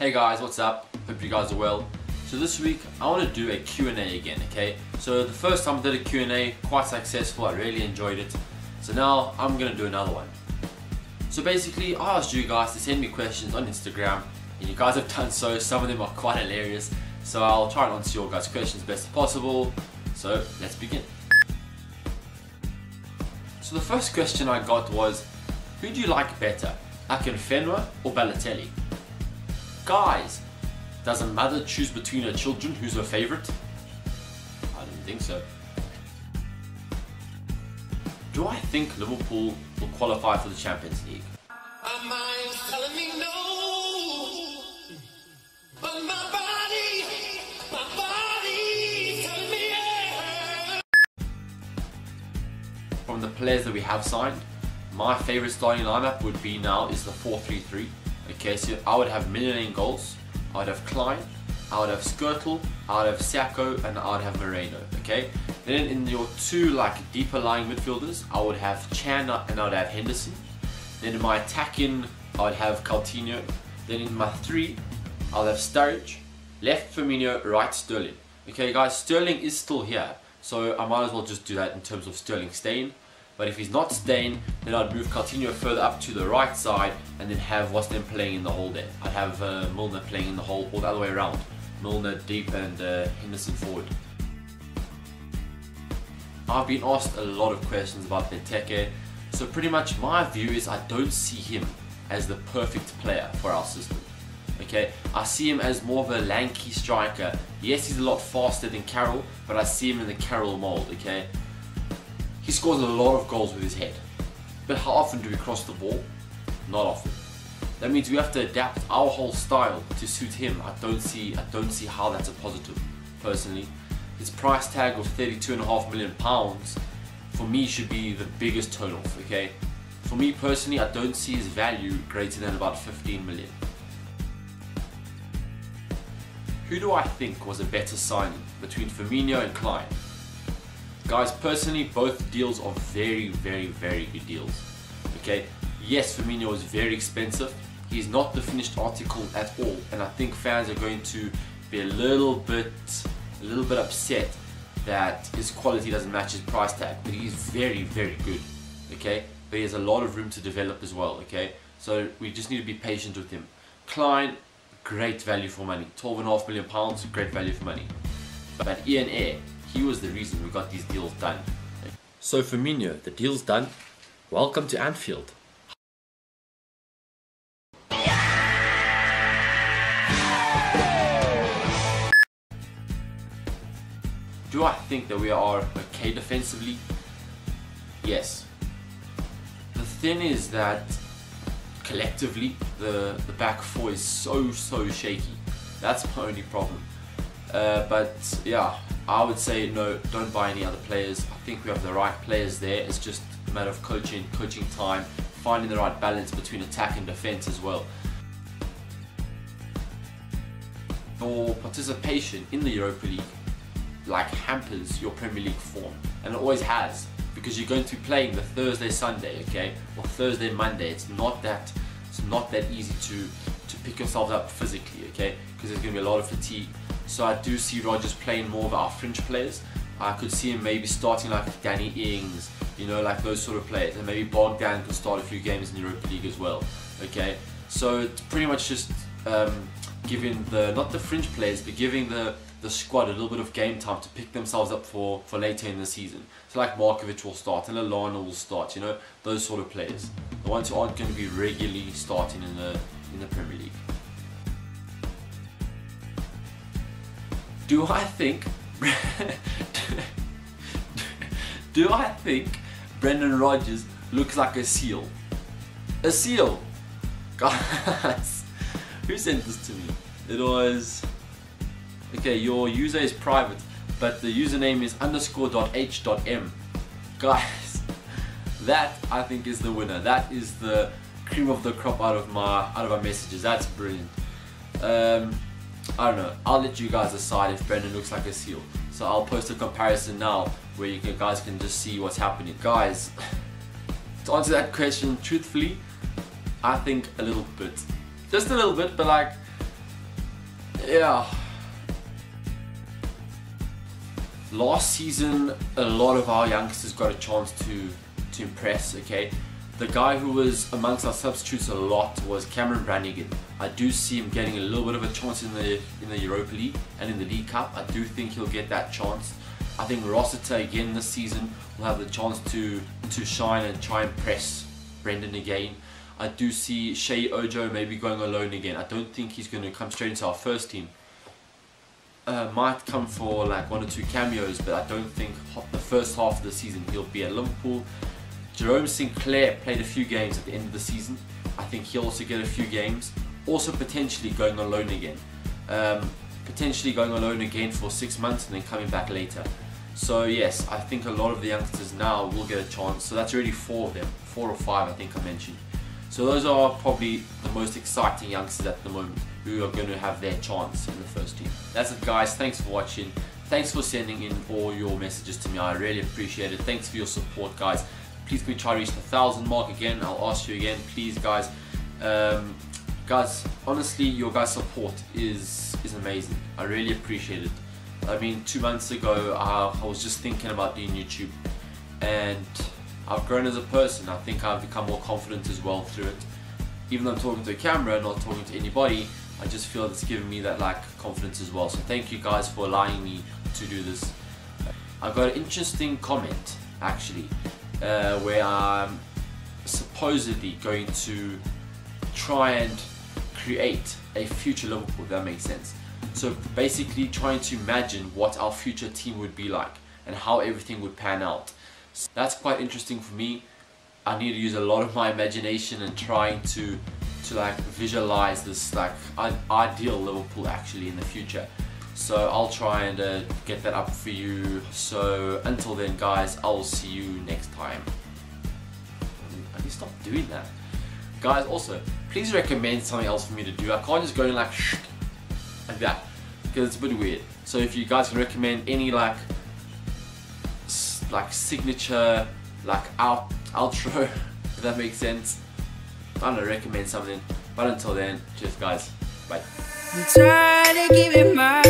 Hey guys, what's up? Hope you guys are well. So this week I want to do a Q&A again, okay? So the first time I did a Q&A, quite successful, I really enjoyed it. So now I'm going to do another one. So basically I asked you guys to send me questions on Instagram and you guys have done so. Some of them are quite hilarious. So I'll try and answer your guys' questions best as possible. So let's begin. So the first question I got was, who do you like better, Akinfenwa or Balotelli? Guys, does a mother choose between her children who's her favourite? I don't think so. Do I think Liverpool will qualify for the Champions League? My mind's telling me no, but my body's telling me yeah. From the players that we have signed, my favourite starting lineup would be now is the 4-3-3. Okay, so I would have Milner in goals, I would have Klein, I would have Skirtle, I would have Sacco, and I would have Moreno. Okay, then in your two deeper lying midfielders, I would have Chan and I would have Henderson. Then in my attacking, I would have Coutinho. Then in my three, I'll have Sturridge, left Firmino, right Sterling. Okay guys, Sterling is still here, so I might as well just do that in terms of Sterling staying. But if he's not staying, then I'd move Coutinho further up to the right side and then have what's then playing in the hole there. I'd have Milner playing in the hole or the other way around. Milner deep and Henderson forward. I've been asked a lot of questions about Benteke. So pretty much my view is I don't see him as the perfect player for our system. Okay, I see him as more of a lanky striker. Yes, he's a lot faster than Carroll, but I see him in the Carroll mold, okay? He scores a lot of goals with his head. But how often do we cross the ball? Not often. That means we have to adapt our whole style to suit him. I don't see how that's a positive, personally. His price tag of £32.5 million for me should be the biggest turn off, okay? For me personally, I don't see his value greater than about 15 million. Who do I think was a better signing between Firmino and Klein? Guys, personally, both deals are very, very, very good deals. Okay, yes, Firmino is very expensive. He's not the finished article at all, and I think fans are going to be a little bit upset that his quality doesn't match his price tag. But he's very, very good. Okay, but he has a lot of room to develop as well. Okay, so we just need to be patient with him. Klein, great value for money. £12.5 million, great value for money. But Ian Air, he was the reason we got these deals done. So Firmino, the deal's done. Welcome to Anfield. Do I think that we are okay defensively? Yes. The thing is that collectively the back four is so shaky. That's my only problem. But yeah, I would say no, don't buy any other players. I think we have the right players there. It's just a matter of coaching time, finding the right balance between attack and defense as well. Your participation in the Europa League hampers your Premier League form, and it always has, because you're going to be playing the Thursday, Sunday, okay, or Thursday, Monday. It's not that easy to pick yourselves up physically, okay, because there's going to be a lot of fatigue. So I do see Rodgers playing more of our fringe players. I could see him maybe starting Danny Ings, you know, those sort of players, and maybe Bogdan could start a few games in the Europa League as well. Okay, so it's pretty much just giving not the fringe players, but giving the squad a little bit of game time to pick themselves up for later in the season. So Markovic will start and Lallana will start, you know, those sort of players, the ones who aren't going to be regularly starting in the Premier League. Do I think Brendan Rodgers looks like a seal? A seal? Guys, who sent this to me? It was... Okay, your user is private, but the username is _.h.m. Guys, that I think is the winner. That is the cream of the crop out of my messages. That's brilliant. I don't know, I'll let you guys decide if Brendan looks like a seal. So I'll post a comparison now where you guys can just see what's happening. Guys, to answer that question truthfully, I think a little bit. Just a little bit, but Yeah. Last season, a lot of our youngsters got a chance to impress, okay? The guy who was amongst our substitutes a lot was Cameron Brannigan. I do see him getting a little bit of a chance in the Europa League and in the League Cup. I do think he'll get that chance. I think Rossiter again this season will have the chance to shine and try and press Brendan again. I do see Shea Ojo maybe going alone again. I don't think he's going to come straight into our first team. Might come for like 1 or 2 cameos, but I don't think the first half of the season he'll be at Liverpool. Jerome Sinclair played a few games at the end of the season. I think he'll also get a few games. Also potentially going on loan again. Potentially going on loan again for 6 months and then coming back later. So yes, I think a lot of the youngsters now will get a chance. So that's already 4 of them, 4 or 5 I think I mentioned. So those are probably the most exciting youngsters at the moment who are going to have their chance in the first team. That's it guys, thanks for watching. Thanks for sending in all your messages to me, I really appreciate it. Thanks for your support guys. Please can we try to reach the 1,000 mark again. I'll ask you again, please guys. Guys, honestly, your guys' support is amazing. I really appreciate it. I mean, 2 months ago, I was just thinking about doing YouTube, and I've grown as a person. I think I've become more confident as well through it. Even though I'm talking to a camera, not talking to anybody, I just feel it's given me that like confidence as well. So thank you guys for allowing me to do this. I got an interesting comment actually, where I'm supposedly going to try and create a future Liverpool, if that makes sense. So basically trying to imagine what our future team would be like and how everything would pan out. So that's quite interesting for me. I need to use a lot of my imagination and trying to like visualize this like ideal Liverpool actually in the future. So I'll try and get that up for you. So until then guys, I will see you next time. I need to stop doing that. Guys, also, please recommend something else for me to do. I can't just go in like that, because it's a bit weird. So if you guys can recommend any like signature like outro, if that makes sense, I don't know, recommend something. But until then, cheers guys, bye. I'm trying to give it my